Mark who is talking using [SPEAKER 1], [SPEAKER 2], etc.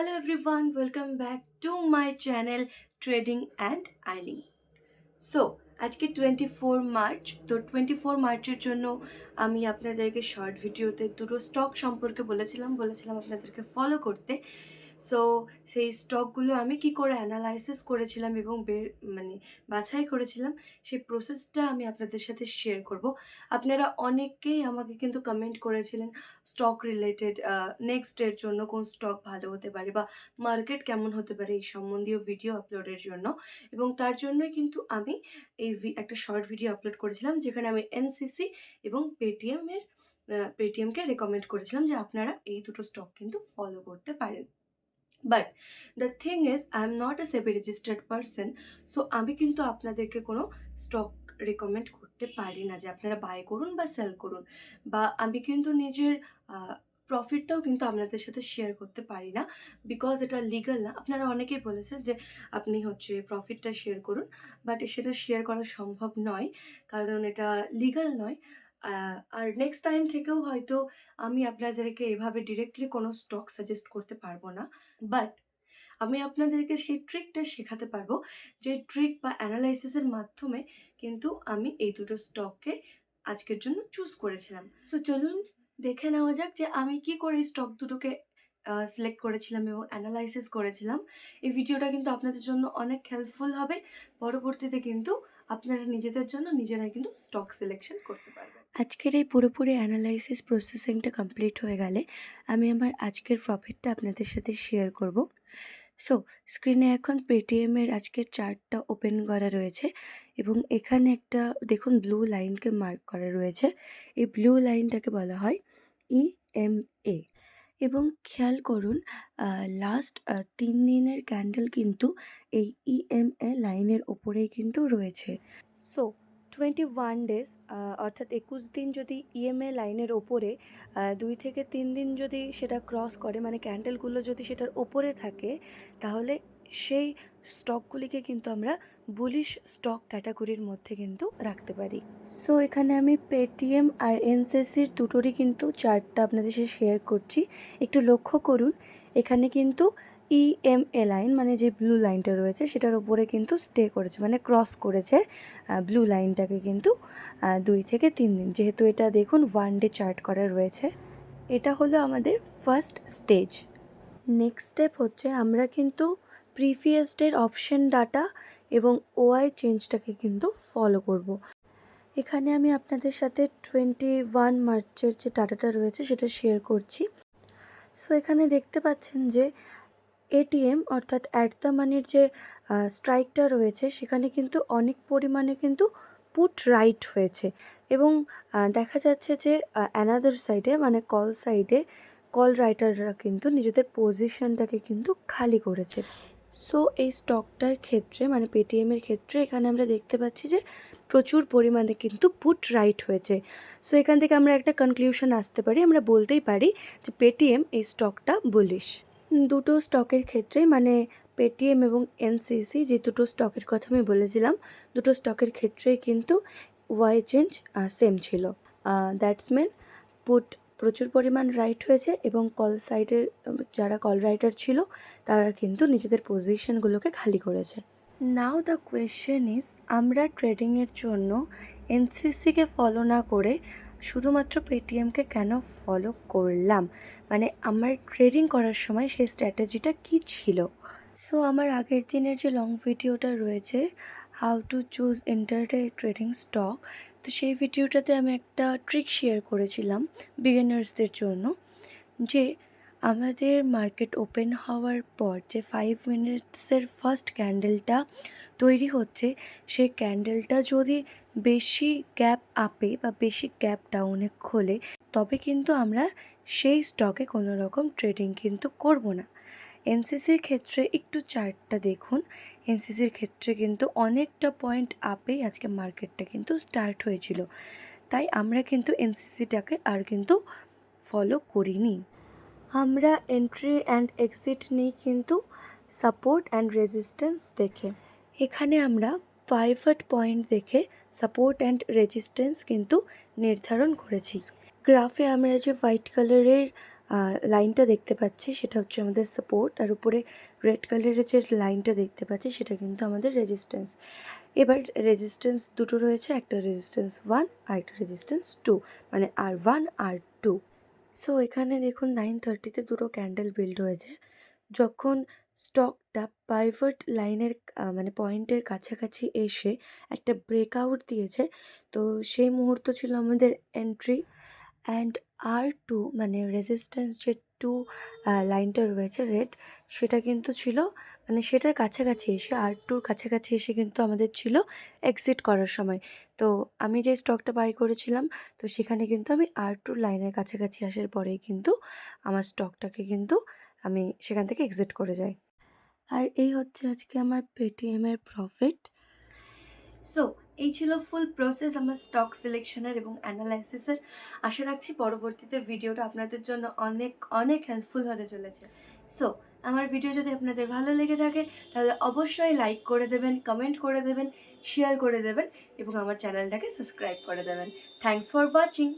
[SPEAKER 1] Hello everyone, welcome back to my channel Trading and Earning. So আজকে 24 March. তো 24 মার্চের জন্য আমি আপনাদেরকে শর্ট ভিডিওতে দুটো স্টক সম্পর্কে বলেছিলাম আপনাদেরকে ফলো করতে। সো সেই স্টকগুলো আমি কি করে অ্যানালাইসিস করেছিলাম এবং বাছাই করেছিলাম, সেই প্রসেসটা আমি আপনাদের সাথে শেয়ার করব। আপনারা অনেকেই আমাকে কিন্তু কমেন্ট করেছিলেন স্টক রিলেটেড, নেক্সট ডের জন্য কোন স্টক ভালো হতে পারে বা মার্কেট কেমন হতে পারে এই সম্বন্ধীয় ভিডিও আপলোডের জন্য। এবং তার জন্যই কিন্তু আমি একটা শর্ট ভিডিও আপলোড করেছিলাম, যেখানে আমি এনসিসি এবং পেটিএমকে রেকমেন্ড করেছিলাম যে আপনারা এই দুটো স্টক কিন্তু ফলো করতে পারেন। But the thing is, I am not a SEBI registered person. So আমি কিন্তু আপনাদেরকে কোনো স্টক রেকমেন্ড করতে পারি না যে আপনারা বাই করুন বা সেল করুন, বা আমি কিন্তু নিজের প্রফিটটাও কিন্তু আপনাদের সাথে শেয়ার করতে পারি না, বিকজ এটা লিগাল না। আপনারা অনেকেই বলেছেন যে আপনি প্রফিটটা শেয়ার করুন, বাট সেটা শেয়ার করা সম্ভব নয়, কারণ এটা লিগাল নয়। আর নেক্সট টাইম থেকেও হয়তো আমি আপনাদেরকে এভাবে ডিরেক্টলি কোনো স্টক সাজেস্ট করতে পারবো না। বাট আমি আপনাদেরকে সেই ট্রিকটা শেখাতে পারবো, যে ট্রিক বা অ্যানালাইসিসের মাধ্যমে কিন্তু আমি এই দুটো স্টককে আজকের জন্য চুজ করেছিলাম। সো চলুন দেখে নেওয়া যাক যে আমি কি করে এই স্টক দুটোকে সিলেক্ট করেছিলাম এবং অ্যানালাইসিস করেছিলাম। এই ভিডিওটা কিন্তু আপনাদের জন্য অনেক হেল্পফুল হবে। পরবর্তীতে কিন্তু আপনারা নিজেদের জন্য নিজেরাই কিন্তু স্টক সিলেকশন করতে পারবেন। আজকের এই পুরোপুরি অ্যানালাইসিস প্রসেসিংটা কমপ্লিট হয়ে গেলে আমি আমার আজকের প্রফিটটা আপনাদের সাথে শেয়ার করব। সো স্ক্রিনে এখন পেটিএমের আজকের চার্টটা ওপেন করা রয়েছে এবং এখানে একটা দেখুন ব্লু লাইনকে মার্ক করা রয়েছে। এই ব্লু লাইনটাকে বলা হয় ইএমএ। এবং খেয়াল করুন, লাস্ট 3 দিনের ক্যান্ডেল কিন্তু এই ইএমএ লাইনের ওপরেই কিন্তু রয়েছে। সো 21 ডেজ, অর্থাৎ 21 দিন যদি ইএমএ লাইনের ওপরে 2 থেকে 3 দিন যদি সেটা ক্রস করে, মানে ক্যান্ডেলগুলো যদি সেটার ওপরে থাকে, তাহলে সেই স্টকগুলিকে কিন্তু আমরা বুলিশ স্টক ক্যাটাগরির মধ্যে কিন্তু রাখতে পারি। সো এখানে আমি পেটিএম আর এনসিসির দুটোরই কিন্তু চার্টটা আপনাদের সাথে শেয়ার করছি। একটু লক্ষ্য করুন, এখানে কিন্তু ইএমএ লাইন, মানে যে ব্লু লাইনটা রয়েছে সেটার ওপরে কিন্তু স্টে করেছে, মানে ক্রস করেছে ব্লু লাইনটাকে কিন্তু 2 থেকে 3 দিন, যেহেতু এটা দেখুন 1 ডে চার্ট করা রয়েছে। এটা হলো আমাদের ফার্স্ট স্টেজ। নেক্সট স্টেপ হচ্ছে আমরা কিন্তু প্রিভিয়াস ডের অপশন ডাটা এবং ওআই চেঞ্জটাকে কিন্তু ফলো করব। এখানে আমি আপনাদের সাথে 21 মার্চের যে ডাটাটা রয়েছে সেটা শেয়ার করছি। সো এখানে দেখতে পাচ্ছেন যে এটিএম অর্থাৎ অ্যাট দ্য মানির যে স্ট্রাইকটা রয়েছে, সেখানে কিন্তু অনেক পরিমাণে কিন্তু পুট রাইট হয়েছে এবং দেখা যাচ্ছে যে অ্যানাদার সাইডে, মানে কল সাইডে, কল রাইটাররা কিন্তু নিজেদের পজিশনটাকে কিন্তু খালি করেছে। সো এই স্টকটার ক্ষেত্রে, মানে পেটিএমের ক্ষেত্রে, এখানে আমরা দেখতে পাচ্ছি যে প্রচুর পরিমাণে কিন্তু পুট রাইট হয়েছে। সো এখান থেকে আমরা একটা কনক্লিউশন আসতে পারি, আমরা বলতেই পারি যে পেটিএম এই স্টকটা বুলিশ। দুটো স্টকের ক্ষেত্রেই, মানে পেটিএম এবং এনসিসি, যে দুটো স্টকের কথা আমি বলেছিলাম, দুটো স্টকের ক্ষেত্রেই কিন্তু ওয়াই চেঞ্জ সেম ছিল। দ্যাটস মিন পুট প্রচুর পরিমাণ রাইট হয়েছে এবং কল সাইডের যারা কল রাইটার ছিল তারা কিন্তু নিজেদের পজিশনগুলোকে খালি করেছে। নাও দ্য কোয়েশ্চেন ইজ, আমরা ট্রেডিংয়ের জন্য এনসিসিকে ফলো না করে শুধুমাত্র পেটিএমকে কেন ফলো করলাম, মানে আমার ট্রেডিং করার সময় সেই স্ট্র্যাটেজিটা কী ছিল। সো আমার আগের দিনের যে লং ভিডিওটা রয়েছে, how to choose intraday trading stock, তো সেই ভিডিওটাতে আমি একটা ট্রিক শেয়ার করেছিলাম বিগিনার্সদের জন্য, যে আমাদের মার্কেট ওপেন হওয়ার পর যে 5 মিনিটসের ফার্স্ট ক্যান্ডেলটা তৈরি হচ্ছে, সেই ক্যান্ডেলটা যদি বেশি গ্যাপ আপে বা বেশি গ্যাপ ডাউনে খোলে, তবে কিন্তু আমরা সেই স্টকে কোনো রকম ট্রেডিং কিন্তু করব না। এনসিসির ক্ষেত্রে একটু চার্টটা দেখুন, এনসিসির ক্ষেত্রে কিন্তু অনেকটা পয়েন্ট আপেই আজকে মার্কেটটা কিন্তু স্টার্ট হয়েছিল, তাই আমরা কিন্তু এনসিসিটাকে আর কিন্তু ফলো করিনি। আমরা এন্ট্রি অ্যান্ড এক্সিট নিই কিন্তু সাপোর্ট অ্যান্ড রেজিস্ট্যান্স দেখে। এখানে আমরা পাইভট পয়েন্ট দেখে সাপোর্ট অ্যান্ড রেজিস্ট্যান্স কিন্তু নির্ধারণ করেছি। গ্রাফে আমরা যে হোয়াইট কালারের লাইনটা দেখতে পাচ্ছি সেটা হচ্ছে আমাদের সাপোর্ট, আর উপরে রেড কালারের যে লাইনটা দেখতে পাচ্ছি সেটা কিন্তু আমাদের রেজিস্ট্যান্স। এবার রেজিস্ট্যান্স দুটো রয়েছে, একটা রেজিস্ট্যান্স 1 আর একটা রেজিস্ট্যান্স 2, মানে R1 R2। সো এখানে দেখুন 9:30-তে দুটো ক্যান্ডেল বিল্ড হয়েছে। যখন স্টকটা পাইভট লাইনের মানে পয়েন্টের কাছাকাছি এসে একটা ব্রেকআউট দিয়েছে, তো সেই মুহূর্ত ছিল আমাদের এন্ট্রি। অ্যান্ড R2 মানে রেজিস্ট্যান্স যে 2 লাইনটা রয়েছে রেড, সেটা কিন্তু ছিল মানে সেটার কাছাকাছি এসে R2-র কাছাকাছি এসে কিন্তু আমাদের ছিল এক্সিট করার সময়। তো আমি যে স্টকটা বাই করেছিলাম, তো সেখানে কিন্তু আমি R2 লাইনের কাছাকাছি আসার পরেই কিন্তু আমার স্টকটাকে কিন্তু আমি সেখান থেকে এক্সিট করে যাই। আর এই হচ্ছে আজকে আমার পেটিএমের প্রফিট। সো এই ছিল ফুল প্রসেস আমার স্টক সিলেকশনের এবং অ্যানালাইসিসের। আশা রাখছি পরবর্তীতে ভিডিওটা আপনাদের জন্য অনেক অনেক হেল্পফুল হতে চলেছে। সো আমার ভিডিও যদি আপনাদের ভালো লেগে থাকে তাহলে অবশ্যই লাইক করে দেবেন, কমেন্ট করে দেবেন, শেয়ার করে দেবেন এবং আমার চ্যানেলটাকে সাবস্ক্রাইব করে দেবেন। Thanks for watching.